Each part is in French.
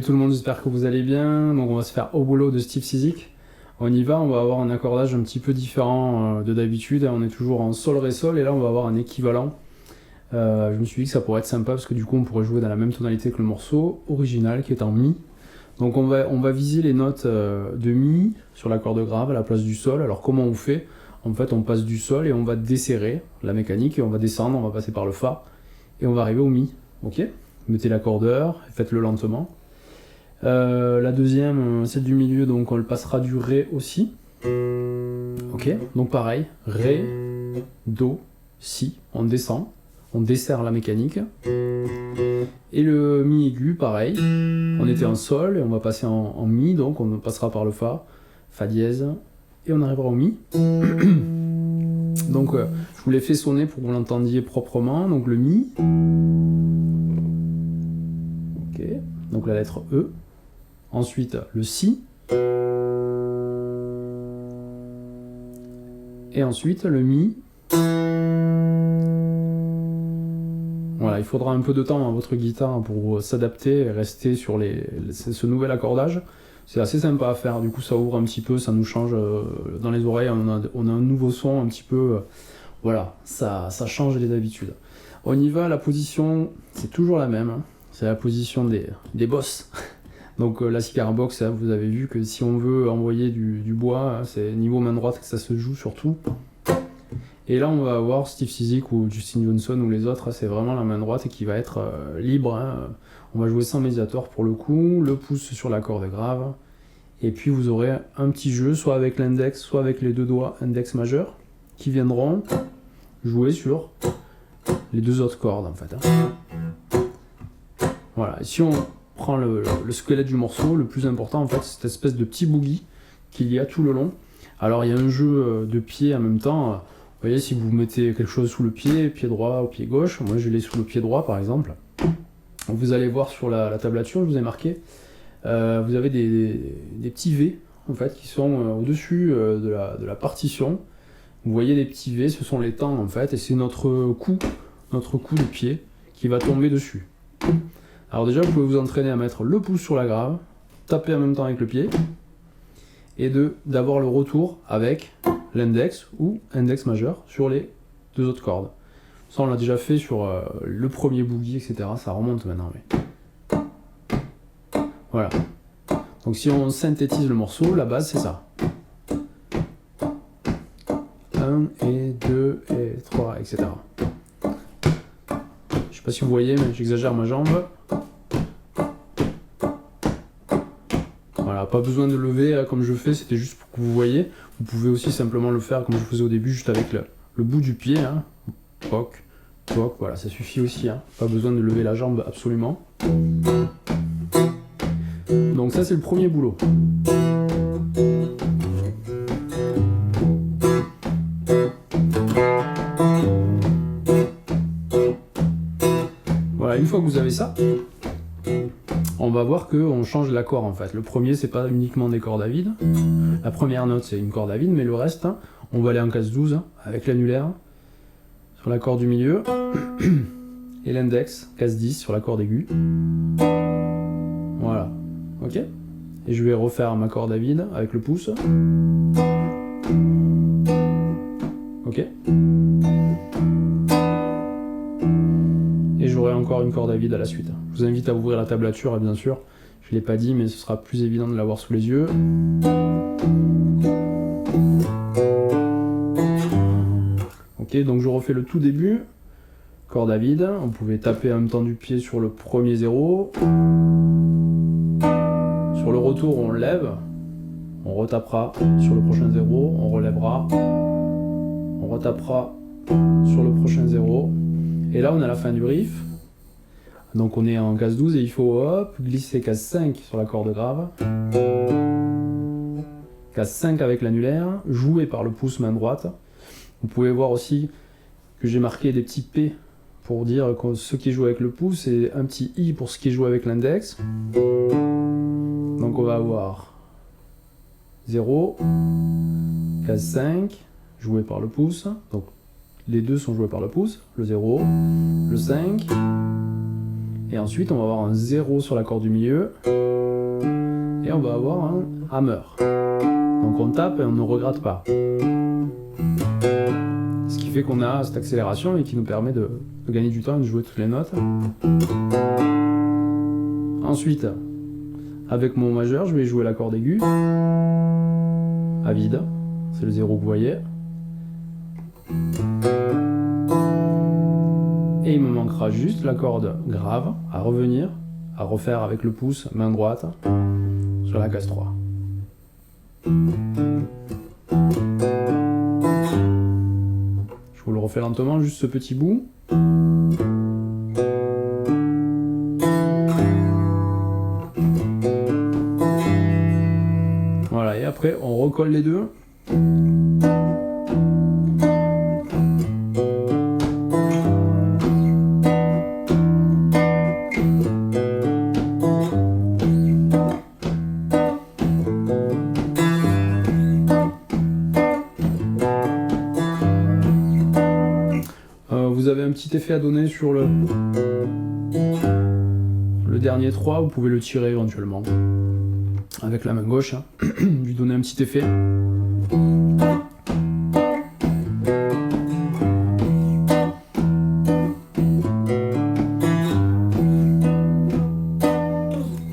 tout le monde, j'espère que vous allez bien. Donc on va se faire au boulot de Steve Cizik. On y va, on va avoir un accordage un petit peu différent de d'habitude. On est toujours en sol ré sol et là on va avoir un équivalent. Je me suis dit que ça pourrait être sympa parce que du coup on pourrait jouer dans la même tonalité que le morceau original qui est en mi. Donc on va viser les notes de mi sur la corde grave à la place du sol. Alors comment on fait? En fait on passe du sol et on va desserrer la mécanique et on va descendre, on va passer par le fa et on va arriver au mi. Ok? Mettez l'accordeur, faites-le lentement. La deuxième, celle du milieu, donc on le passera du ré aussi. Ok, donc pareil, ré, do, si, on descend, on desserre la mécanique. Et le mi aigu, pareil, on était en sol et on va passer en mi, donc on passera par le fa dièse, et on arrivera au mi. Donc je vous l'ai fait sonner pour que vous l'entendiez proprement, donc le mi. Ok, donc la lettre E. Ensuite, le si. Et ensuite, le mi. Voilà, il faudra un peu de temps à votre guitare pour s'adapter et rester sur ce nouvel accordage. C'est assez sympa à faire, du coup ça ouvre un petit peu, ça nous change dans les oreilles, on a un nouveau son un petit peu... voilà, ça change les habitudes. On y va, la position, c'est toujours la même. Hein. C'est la position des boss. Donc la cigar box, vous avez vu que si on veut envoyer du bois, c'est niveau main droite que ça se joue surtout. Et là on va avoir Steve Cizik ou Justin Johnson ou les autres, c'est vraiment la main droite et qui va être libre. Hein. On va jouer sans médiator pour le coup, le pouce sur la corde grave. Et puis vous aurez un petit jeu, soit avec l'index, soit avec les deux doigts index majeur, qui viendront jouer sur les deux autres cordes en fait. Hein. Voilà, et si on prend le squelette du morceau, le plus important en fait c'est cette espèce de petit boogie qu'il y a tout le long. Alors il y a un jeu de pied en même temps, vous voyez si vous mettez quelque chose sous le pied droit ou pied gauche, moi je l'ai sous le pied droit par exemple, vous allez voir sur la tablature, je vous ai marqué, vous avez des petits V en fait qui sont au-dessus de la partition, vous voyez des petits V, ce sont les temps en fait, et c'est notre coup de pied qui va tomber dessus. Alors déjà, vous pouvez vous entraîner à mettre le pouce sur la grave, taper en même temps avec le pied, et d'avoir le retour avec l'index ou index majeur sur les deux autres cordes. Ça, on l'a déjà fait sur le premier boogie, etc. Ça remonte maintenant. Mais... voilà. Donc si on synthétise le morceau, la base, c'est ça. 1 et 2 et 3, etc. Je sais pas si vous voyez, mais j'exagère ma jambe. Voilà, pas besoin de lever comme je fais, c'était juste pour que vous voyez. Vous pouvez aussi simplement le faire comme je faisais au début, juste avec le bout du pied. Hein. Poc, poc, voilà, ça suffit aussi. Hein. Pas besoin de lever la jambe absolument. Donc ça c'est le premier boulot. Voilà, une fois que vous avez ça, on va voir qu'on change l'accord en fait. Le premier, c'est pas uniquement des cordes à vide. La première note, c'est une corde à vide, mais le reste, hein, on va aller en case 12 hein, avec l'annulaire sur la corde du milieu et l'index, case 10 sur la corde aiguë. Voilà, ok. Et je vais refaire ma corde à vide avec le pouce. Ok. Et j'aurai encore une corde à vide à la suite. Je vous invite à ouvrir la tablature, bien sûr. Je ne l'ai pas dit, mais ce sera plus évident de l'avoir sous les yeux. Ok, donc je refais le tout début. Corde à vide. On pouvait taper en même temps du pied sur le premier zéro. Sur le retour, on lève. On retapera sur le prochain zéro. On relèvera. On retapera sur le prochain zéro. Et là, on est à la fin du riff. Donc on est en case 12 et il faut hop, glisser case 5 sur la corde grave. Case 5 avec l'annulaire, joué par le pouce main droite. Vous pouvez voir aussi que j'ai marqué des petits P pour dire que ce qui est joué avec le pouce et un petit I pour ce qui est joué avec l'index. Donc on va avoir 0, case 5, joué par le pouce. Donc les deux sont joués par le pouce, le 0, le 5. Et ensuite on va avoir un 0 sur la corde du milieu. Et on va avoir un hammer. Donc on tape et on ne regrette pas. Ce qui fait qu'on a cette accélération et qui nous permet de gagner du temps et de jouer toutes les notes. Ensuite, avec mon majeur, je vais jouer la corde aiguë à vide. C'est le 0 que vous voyez. Et il me manquera juste la corde grave à revenir, à refaire avec le pouce, main droite, sur la case 3. Je vous le refais lentement, juste ce petit bout. Voilà, et après on recolle les deux. Vous avez un petit effet à donner sur le dernier 3, vous pouvez le tirer éventuellement avec la main gauche, hein. Lui donner un petit effet.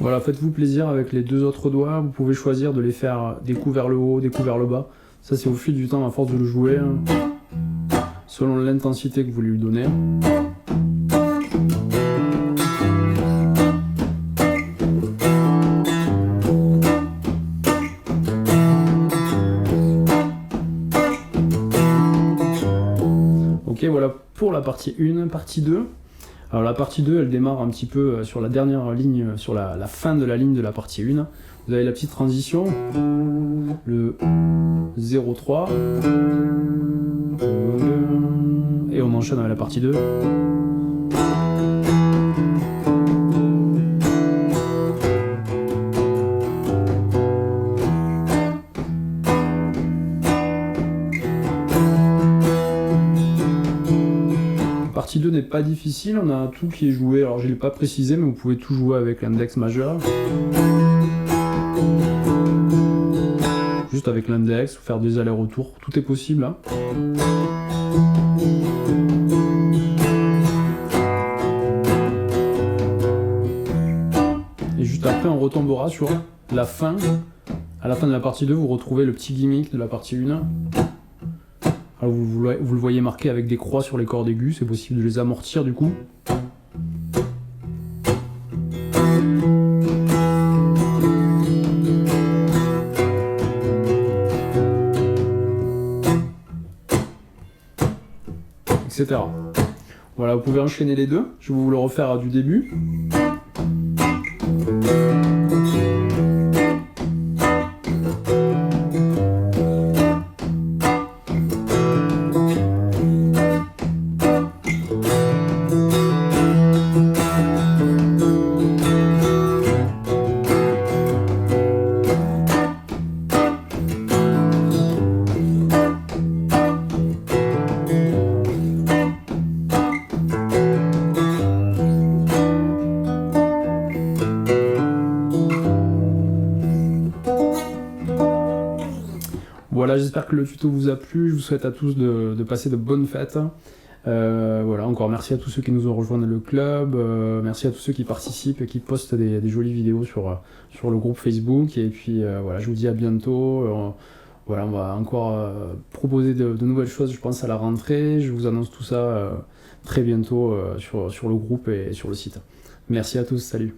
Voilà, faites-vous plaisir avec les deux autres doigts, vous pouvez choisir de les faire des coups vers le haut, des coups vers le bas. Ça c'est au fil du temps, à force de le jouer, hein, selon l'intensité que vous lui donnez. Ok, voilà pour la partie 1, partie 2. Alors la partie 2, elle démarre un petit peu sur la dernière ligne, sur la fin de la ligne de la partie 1. Vous avez la petite transition, le 0-3, et on enchaîne avec la partie 2. La partie 2 n'est pas difficile, on a tout qui est joué, alors je ne l'ai pas précisé, mais vous pouvez tout jouer avec l'index majeur. Juste avec l'index, faire des allers-retours, tout est possible, hein. Et juste après, on retombera sur la fin. À la fin de la partie 2, vous retrouvez le petit gimmick de la partie 1. Alors vous le voyez marqué avec des croix sur les cordes aiguës, c'est possible de les amortir du coup. Etc. Voilà, vous pouvez enchaîner les deux, je vais vous le refaire du début. Voilà, j'espère que le tuto vous a plu, je vous souhaite à tous de passer de bonnes fêtes. Voilà, encore merci à tous ceux qui nous ont rejoints dans le club, merci à tous ceux qui participent et qui postent des jolies vidéos sur le groupe Facebook, et puis voilà, je vous dis à bientôt. Voilà, on va encore proposer de nouvelles choses, je pense, à la rentrée. Je vous annonce tout ça très bientôt sur le groupe et sur le site. Merci à tous, salut.